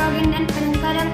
nitrogen, dan kadang-kadang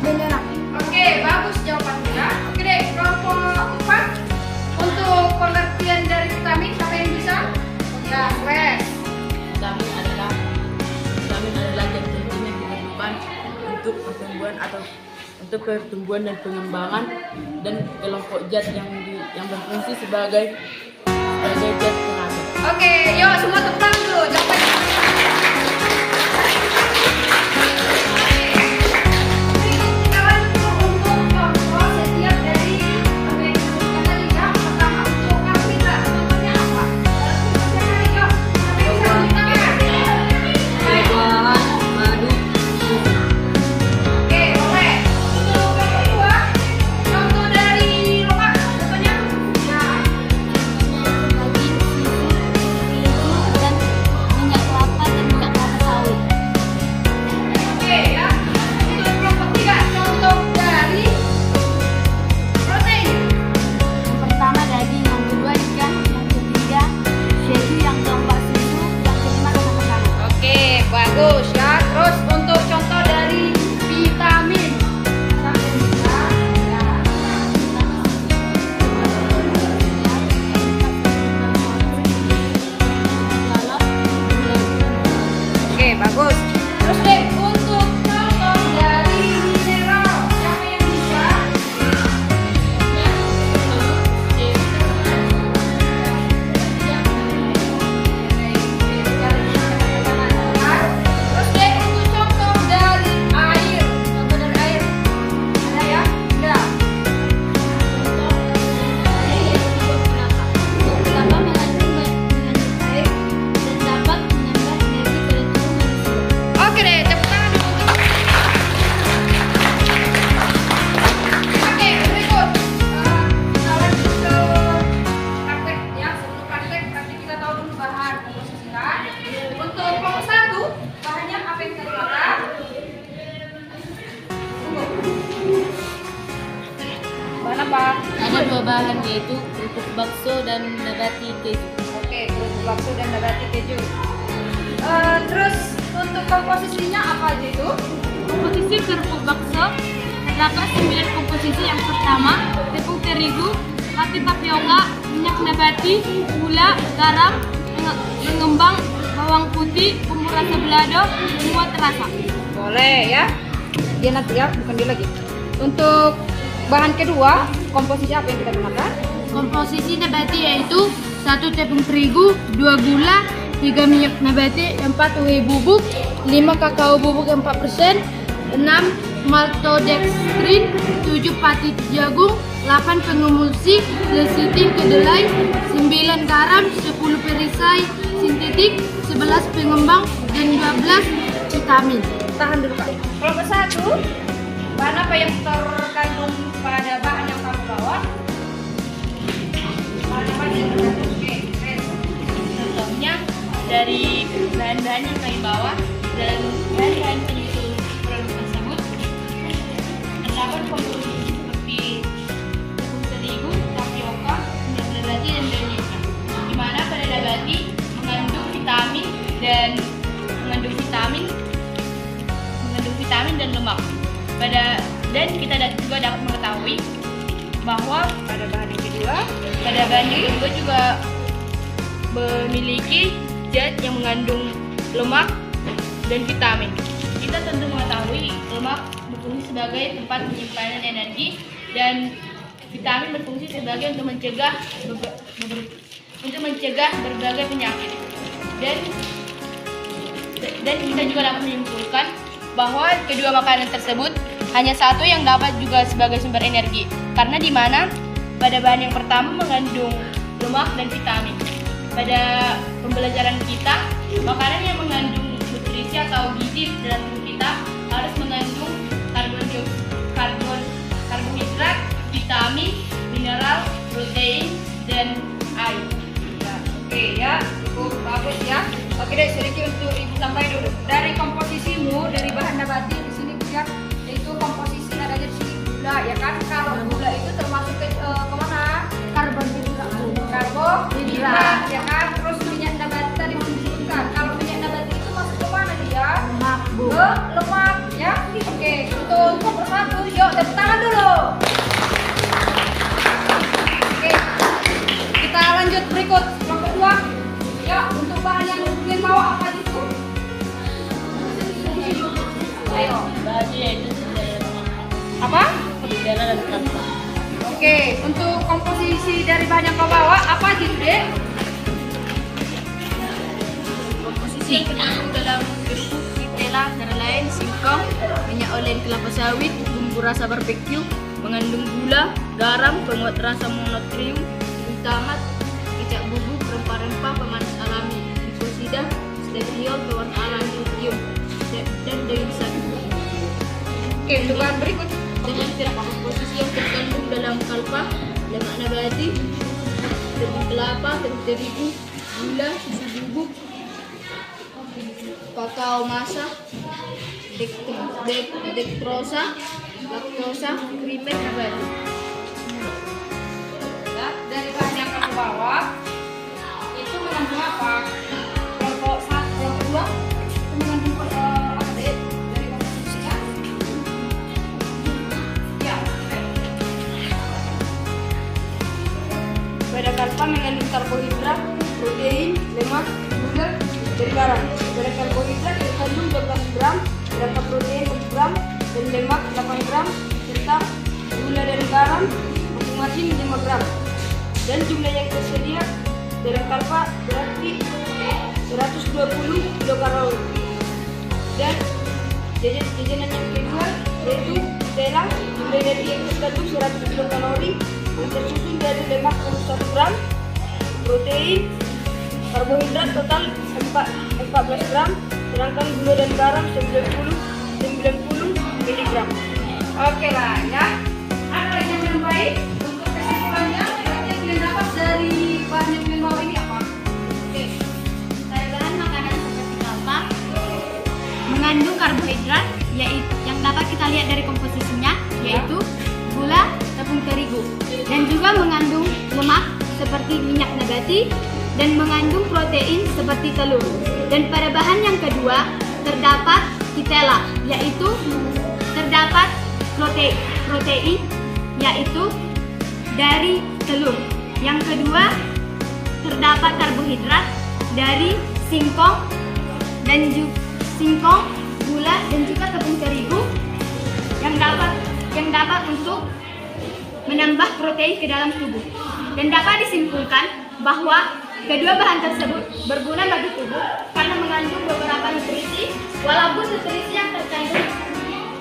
belerang. Oke, bagus jawabannya. Oke deh, kelompok 4 untuk pengertian dari vitamin, siapa yang bisa? Ya, Wes. Vitamin adalah zat kimia yang dibutuhkan untuk pertumbuhan dan pengembangan, dan kelompok zat yang berfungsi sebagai zat pengatur. Oke, yuk semua tepuk tangan dulu. Jawabannya. Bagus ya. Terus untuk contoh dari vitamin. Oke, bagus. Terus deh untuk contoh dari mineral. Siapa yang bisa? Terus deh untuk contoh dari air. Contoh dari air. Ada ya? Enggak. Kelapa mengandung air dan dapat menambah energi pada tubuh manusia. Oke deh, tepuk tangan dulu untuk. Oke, berikut. Kita lanjut ke praktek ya. Sebelum praktek, nanti kita tahu dulu bahan komposisi kan. Untuk kelompok 1, bahannya apa yang kita gunakan? Bahan apa? Ada dua bahan, yaitu kerupuk bakso dan nabati keju. Oke, kerupuk bakso dan nabati keju. Terus untuk komposisinya apa aja itu? Komposisi kerupuk bakso terdapat 9 komposisi. Yang pertama, tepung terigu, roti tapioka, minyak nabati, gula, garam, pengembang, bawang putih, bumbu rasa balado, semua terasa. Boleh ya. Dia nanti ya, bukan dia lagi. Untuk bahan kedua, komposisi apa yang kita gunakan? Komposisi nabati yaitu 1 tepung terigu, 2 gula, 3 minyak nabati, 4 whey bubuk, 5 kakao bubuk 4%, 6 maltodextrin, 7 pati jagung, 8 pengemulsi, lecitin kedelai, 9 garam, 10 perisai sintetik, 11 pengembang, dan 12 vitamin. Tahan dulu Kak. Kelompok 1, bahan apa yang terkandung pada bahan yang kamu bawa? Bahan apa yang terkandung? Oke, Ren. Contohnya dari bahan-bahan yang kami bawa dan bahan-bahan penyusun produk tersebut terdapat komposisi seperti tepung terigu, tapioka, minyak nabati, dan daun nipah. Di mana pada nabati mengandung vitamin dan lemak. Dan kita juga dapat mengetahui bahwa Pada bahan yang kedua, juga memiliki zat yang mengandung lemak dan vitamin. Kita tentu mengetahui lemak berfungsi sebagai tempat penyimpanan energi dan vitamin berfungsi sebagai untuk mencegah berbagai penyakit. Dan kita juga dapat menyimpulkan bahwa kedua makanan tersebut hanya satu yang dapat juga sebagai sumber energi, karena di mana pada bahan yang pertama mengandung lemak dan vitamin. Pada pembelajaran kita, makanan yang mengandung nutrisi atau gizi dalam tubuh kita harus mengandung karbohidrat, vitamin, mineral, protein, dan air. ya, oke ya, cukup bagus ya. Oke deh, sedikit untuk Ibu sampaikan dulu. Dari komposisimu, dari bahan nabati di sini ya, itu komposisi adanya di sini gula ya kan. Kalau gula itu termasuk ke kemana? Karbohidrat ya kan. Terus minyak nabati tadi disebutkan. Kalau minyak nabati itu masuk ke mana dia? Ke lemak ya. bahannya yaitu Apa? bendera dan kelapa. Oke, untuk komposisi dari bahan yang kau bawa apa aja tuh, Dek? Komposisi yang terkandung dalam kerupuk vitela antara lain singkong, minyak olen kelapa sawit, bumbu rasa barbeque, mengandung gula, garam, penguat rasa monotrium, glutamat, kecap bubuk, rempah-rempah, pemanis alami, glikosida, stevia, pewarna alami lithium, dan daging sapi. Oke, untuk bahan berikut. Dengan komposisi yang terkandung dalam kalpa, lemak nabati, tepung kelapa, tepung terigu, gula, susu bubuk, kakao masa, dektrosa, laktosa, krimet, nabati. Ya, dari bahan yang kamu bawa itu mengandung apa? Kelompok satu, kelompok dua itu mengandung apa, Dek? Dari komposisinya? Ya, oke. Pada kalpa mengandung karbohidrat, protein, lemak, gula, dan garam. Pada karbohidrat terkandung 12 gram, pada protein 1 gram, dan lemak 8 gram, serta gula dan garam masing-masing 5 gram. Dan jumlah yang tersedia dalam kalpa berarti 120 kilokalori. Dan jajanan yang kedua yaitu vitela, jumlah energi yang terkandung 100 kilokalori, yang tersusun dari lemak 1 gram, protein, karbohidrat total 14 gram, sedangkan gula dan garam 90 miligram. Oke lah ya. Apa yang baik untuk kesimpulannya? Yang kalian dapat dari bahan yang kalian bawa ini apa? Oke. Dari bahan makanan seperti kalpa mengandung karbohidrat yaitu yang dapat kita lihat dari komposisinya yaitu gula, tepung terigu dan juga mengandung lemak seperti minyak nabati dan mengandung protein seperti telur. Dan pada bahan yang kedua terdapat vitela yaitu terdapat protein yaitu dari telur. Yang kedua terdapat karbohidrat dari singkong dan singkong, gula dan juga tepung terigu yang dapat untuk menambah protein ke dalam tubuh. Dan dapat disimpulkan bahwa kedua bahan tersebut berguna bagi tubuh karena mengandung beberapa nutrisi, walaupun nutrisi yang terkandung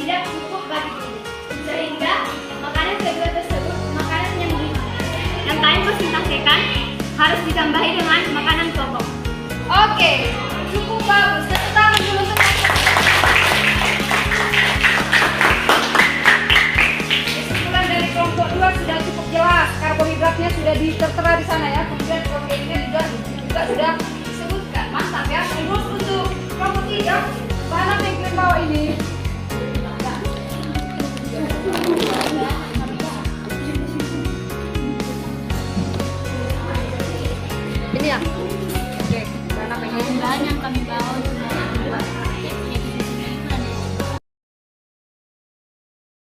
tidak cukup bagi tubuh. Sehingga makanan kedua tersebut, makanan yang kalian presentasikan harus ditambahi dengan makanan pokok. Oke, cukup bagus. Tepuk tangan dulu untuk kesimpulan dari kelompok 2 sudah cukup jelas. Karbohidratnya sudah tertera